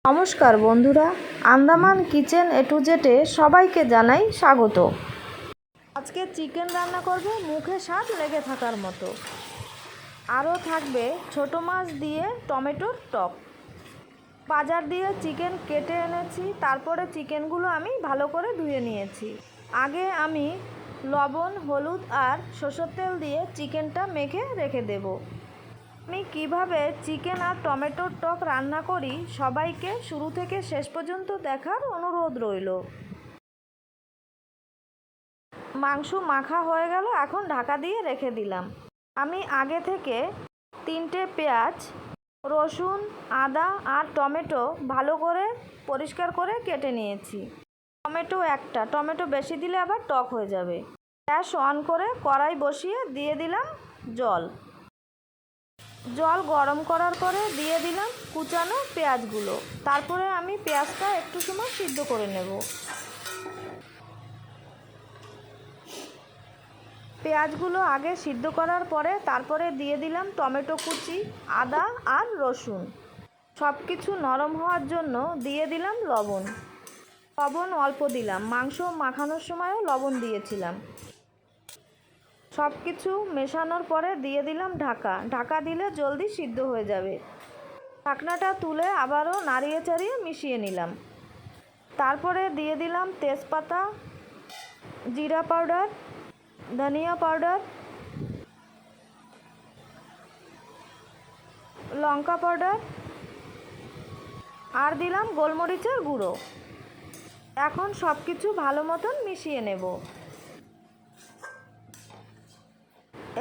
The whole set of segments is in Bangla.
নমস্কার বন্ধুরা, আন্দামান কিচেন এ টু জেডে সবাইকে জানাই স্বাগত। আজকে চিকেন রান্না করব মুখে স্বাদ লেগে থাকার মতো। আরও থাকবে ছোট মাছ দিয়ে টমেটোর টক। বাজার দিয়ে চিকেন কেটে এনেছি, তারপরে চিকেনগুলো আমি ভালো করে ধুয়ে নিয়েছি। আগে আমি লবণ, হলুদ আর সরষের তেল দিয়ে চিকেনটা মেখে রেখে দেব। আমি কিভাবে চিকেন আর টমেটোর টক রান্না করি সবাইকে শুরু থেকে শেষ পর্যন্ত দেখার অনুরোধ রইল। মাংস মাখা হয়ে গেল, এখন ঢাকা দিয়ে রেখে দিলাম। আমি আগে থেকে 3টে পেঁয়াজ, রসুন, আদা আর টমেটো ভালো করে পরিষ্কার করে কেটে নিয়েছি। টমেটো একটা, টমেটো বেশি দিলে আবার টক হয়ে যাবে। গ্যাস অন করে কড়াই বসিয়ে দিয়ে দিলাম জল গরম করার পরে দিয়ে দিলাম কুচানো পেঁয়াজগুলো। তারপরে আমি পেঁয়াজটা একটু সময় সিদ্ধ করে নেব। পেঁয়াজগুলো আগে সিদ্ধ করার পরে তারপরে দিয়ে দিলাম টমেটো কুচি, আদা আর রসুন। সব কিছু নরম হওয়ার জন্য দিয়ে দিলাম লবণ অল্প দিলাম, মাংস মাখানোর সময়ও লবণ দিয়েছিলাম। সব কিছু মেশানোর পরে দিয়ে দিলাম ঢাকা দিলে জলদি সিদ্ধ হয়ে যাবে। ঢাকনাটা তুলে আবারও নাড়িয়ে চাড়িয়ে মিশিয়ে নিলাম। তারপরে দিয়ে দিলাম তেজপাতা, জিরা পাউডার, ধনিয়া পাউডার, লঙ্কা পাউডার আর দিলাম গোলমরিচের গুঁড়ো। এখন সব কিছু ভালো মতন মিশিয়ে নেব।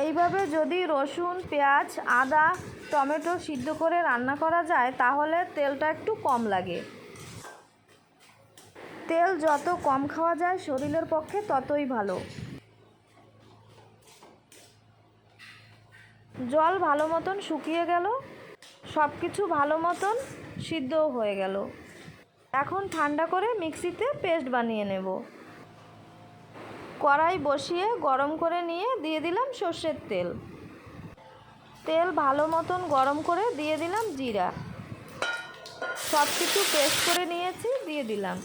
এইভাবে যদি রসুন, পেঁয়াজ, আদা, টমেটো সিদ্ধ করে রান্না করা যায় তাহলে তেলটা একটু কম লাগে। তেল যত কম খাওয়া যায় শরীরের পক্ষে ততই ভালো। জল ভালো মতন শুকিয়ে গেল, সব কিছু ভালো মতন সিদ্ধও হয়ে গেল। এখন ঠান্ডা করে মিক্সিতে পেস্ট বানিয়ে নেব। কড়াই বসিয়ে গরম করে নিয়ে দিয়ে দিলাম সর্ষের তেল ভালো মতন গরম করে দিয়ে দিলাম জিরা। সব কিছু পেস্ট করে নিয়েছি, দিয়ে দিলাম।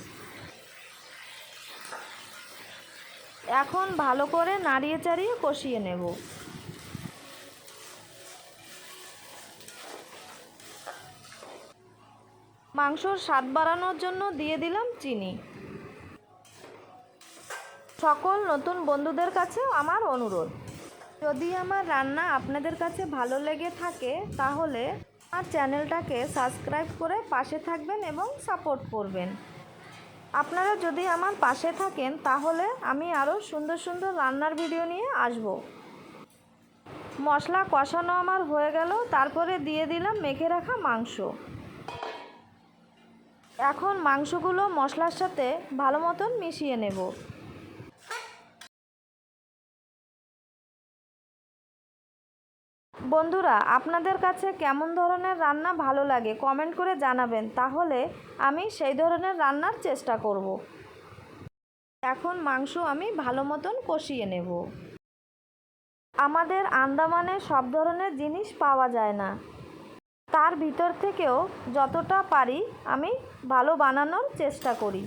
এখন ভালো করে নাড়িয়ে চাড়িয়ে কষিয়ে নেব। মাংসর স্বাদ বাড়ানোর জন্য দিয়ে দিলাম চিনি। সকল নতুন বন্ধুদের কাছে আমার অনুরোধ, যদি আমার রান্না আপনাদের কাছে ভালো লেগে থাকে তাহলে আমার চ্যানেলটাকে সাবস্ক্রাইব করে পাশে থাকবেন এবং সাপোর্ট করবেন। আপনারা যদি আমার পাশে থাকেন তাহলে আমি আরও সুন্দর সুন্দর রান্নার ভিডিও নিয়ে আসব। মশলা কষানো আমার হয়ে গেল, তারপরে দিয়ে দিলাম মেখে রাখা মাংস। এখন মাংসগুলো মশলার সাথে ভালো মতন মিশিয়ে নেব। বন্ধুরা, আপনাদের কাছে কেমন ধরনের রান্না ভালো লাগে কমেন্ট করে জানাবেন, তাহলে আমি সেই ধরনের রান্নার চেষ্টা করব। এখন মাংস আমি ভালো মতন কষিয়ে নেব। আমাদের আন্দামানে সব ধরনের জিনিস পাওয়া যায় না, তার ভিতর থেকেও যতটা পারি আমি ভালো বানানোর চেষ্টা করি।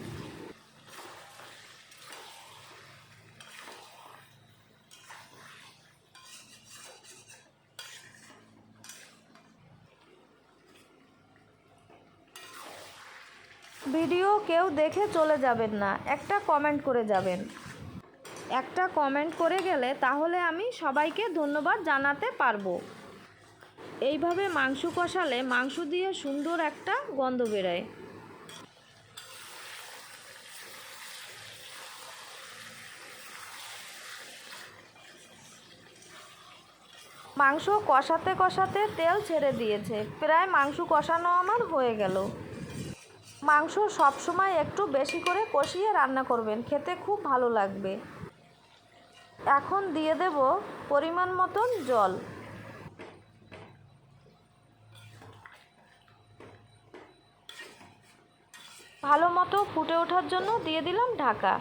ভিডিও কেউ দেখে চলে যাবেন না, একটা কমেন্ট করে যাবেন। একটা কমেন্ট করে গেলে তাহলে আমি সবাইকে ধন্যবাদ জানাতে পারবো। এইভাবে মাংস কষালে মাংস দিয়ে সুন্দর একটা গন্ধ বেরোয়। মাংস কষাতে কষাতে তেল ছেড়ে দিয়েছে, প্রায় মাংস কষানো আমার হয়ে গেল। মাংস সবসময় একটু বেশি করে কষিয়ে রান্না করবেন, খেতে খুব ভালো লাগবে। এখন দিয়ে দেব পরিমাণ মতন জল। ভালো মতো ফুটে ওঠার জন্য দিয়ে দিলাম ঢাকা।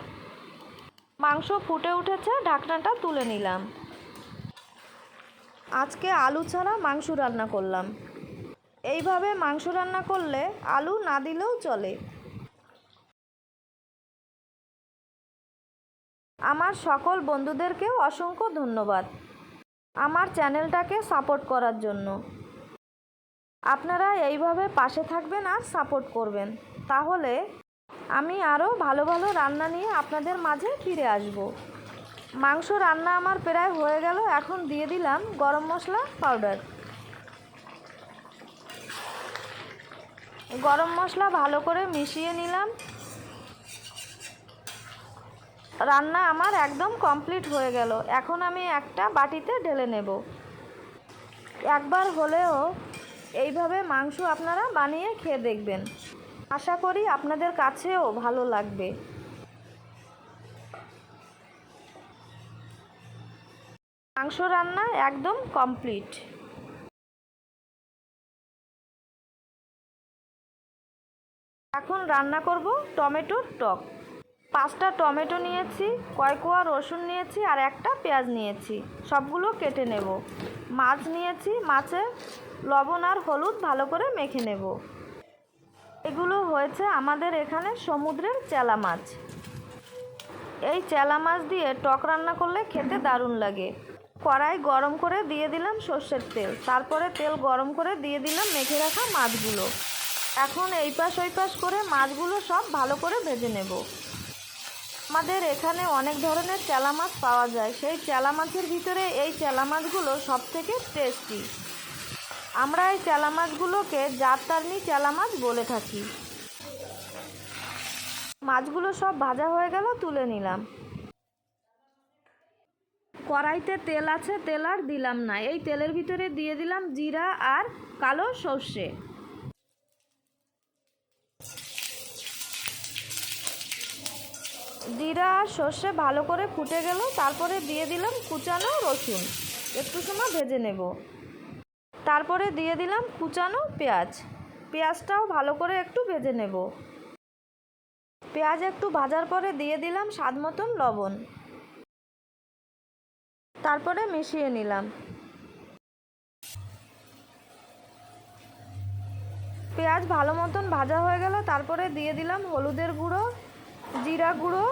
মাংস ফুটে উঠেছে, ঢাকনাটা তুলে নিলাম। আজকে আলু ছাড়া মাংস রান্না করলাম। এইভাবে মাংস রান্না করলে আলু না দিলেও চলে। আমার সকল বন্ধুদেরকেও অসংখ্য ধন্যবাদ আমার চ্যানেলটাকে সাপোর্ট করার জন্য। আপনারা এইভাবে পাশে থাকবেন আর সাপোর্ট করবেন, তাহলে আমি আরও ভালো ভালো রান্না নিয়ে আপনাদের মাঝে ফিরে আসব। মাংস রান্না আমার প্রায় হয়ে গেল। এখন দিয়ে দিলাম গরম মশলা পাউডার। গরম মশলা ভালো করে মিশিয়ে নিলাম। রান্না আমার একদম কমপ্লিট হয়ে গেল। এখন আমি একটা বাটিতে ঢেলে নেব। একবার হলেও এইভাবে মাংস আপনারা বানিয়ে খেয়ে দেখবেন, আশা করি আপনাদের কাছেও ভালো লাগবে। মাংস রান্না একদম কমপ্লিট। এখন রান্না করব টমেটোর টক। 5টা টমেটো নিয়েছি, কয় কোয়া রসুন নিয়েছি আর একটা পেঁয়াজ নিয়েছি, সবগুলো কেটে নেব। মাছ নিয়েছি, মাছে লবণ আর হলুদ ভালো করে মেখে নেব। এগুলো হয়েছে আমাদের এখানে সমুদ্রের চেলা মাছ। এই চেলা মাছ দিয়ে টক রান্না করলে খেতে দারুণ লাগে। কড়াই গরম করে দিয়ে দিলাম সর্ষের তেল, তারপরে তেল গরম করে দিয়ে দিলাম মেখে রাখা মাছগুলো। এখন এই পাশ ওই পাশ করে মাছগুলো সব ভালো করে ভেজে নেব। আমাদের এখানে অনেক ধরনের চেলা মাছ পাওয়া যায়, সেই চেলা মাছের ভিতরে এই চেলা মাছগুলো সবথেকে টেস্টি। আমরা এই চেলা মাছগুলোকে জাততারনি চেলা মাছ বলে থাকি। মাছগুলো সব ভাজা হয়ে গেল, তুলে নিলাম। কড়াইতে তেল আছে, তেল আর দিলাম না। এই তেলের ভিতরে দিয়ে দিলাম জিরা আর কালো সর্ষে। জিরা আর সর্ষে ভালো করে ফুটে গেল, তারপরে দিয়ে দিলাম কুচানো রসুন, একটু সময় ভেজে নেব। তারপরে দিয়ে দিলাম কুচানো পেঁয়াজ, পেঁয়াজটাও ভালো করে একটু ভেজে নেব। পেঁয়াজ একটু ভাজার পরে দিয়ে দিলাম স্বাদ মতন লবণ, তারপরে মিশিয়ে নিলাম। পেঁয়াজ ভালো মতন ভাজা হয়ে গেল, তারপরে দিয়ে দিলাম হলুদের গুঁড়ো, জিরা গুঁড়ো,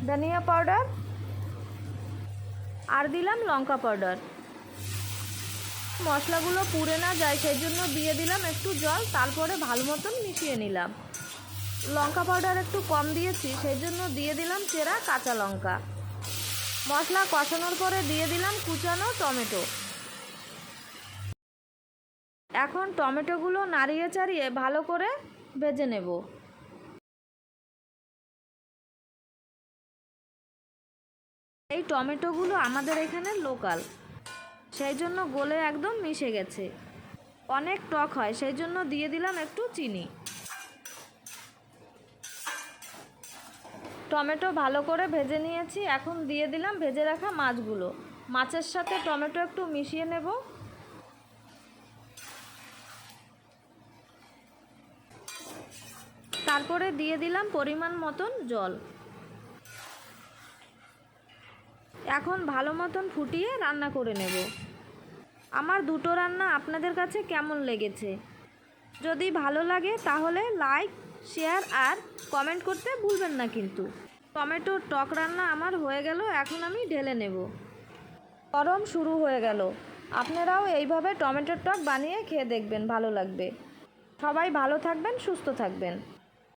ধনিয়া পাউডার আর দিলাম লঙ্কা পাউডার। মশলাগুলো পুড়ে না যায় সেই জন্য দিয়ে দিলাম একটু জল, তারপরে ভালো মতন মিশিয়ে নিলাম। লঙ্কা পাউডার একটু কম দিয়েছি, সেই জন্য দিয়ে দিলাম চেরা কাঁচা লঙ্কা। মশলা কষানোর পরে দিয়ে দিলাম কুচানো টমেটো। এখন টমেটোগুলো নাড়িয়ে চাড়িয়ে ভালো করে ভেজে নেব। এই টমেটোগুলো আমাদের এখানে লোকাল, সেই জন্য গলে একদম মিশে গেছে। অনেক টক হয়, সেই জন্য দিয়ে দিলাম একটু চিনি। টমেটো ভালো করে ভেজে নিয়েছি, এখন দিয়ে দিলাম ভেজে রাখা মাছগুলো। মাছের সাথে টমেটো একটু মিশিয়ে নেব। তারপরে দিয়ে দিলাম পরিমাণ মতন জল। এখন ভালো মতন ফুটিয়ে রান্না করে নেব। আমার দুটো রান্না আপনাদের কাছে কেমন লেগেছে? যদি ভালো লাগে তাহলে লাইক, শেয়ার আর কমেন্ট করতে ভুলবেন না কিন্তু। টমেটোর টক রান্না আমার হয়ে গেল, এখন আমি ঢেলে নেব। গরম শুরু হয়ে গেল, আপনারাও এইভাবে টমেটোর টক বানিয়ে খেয়ে দেখবেন, ভালো লাগবে। সবাই ভালো থাকবেন, সুস্থ থাকবেন।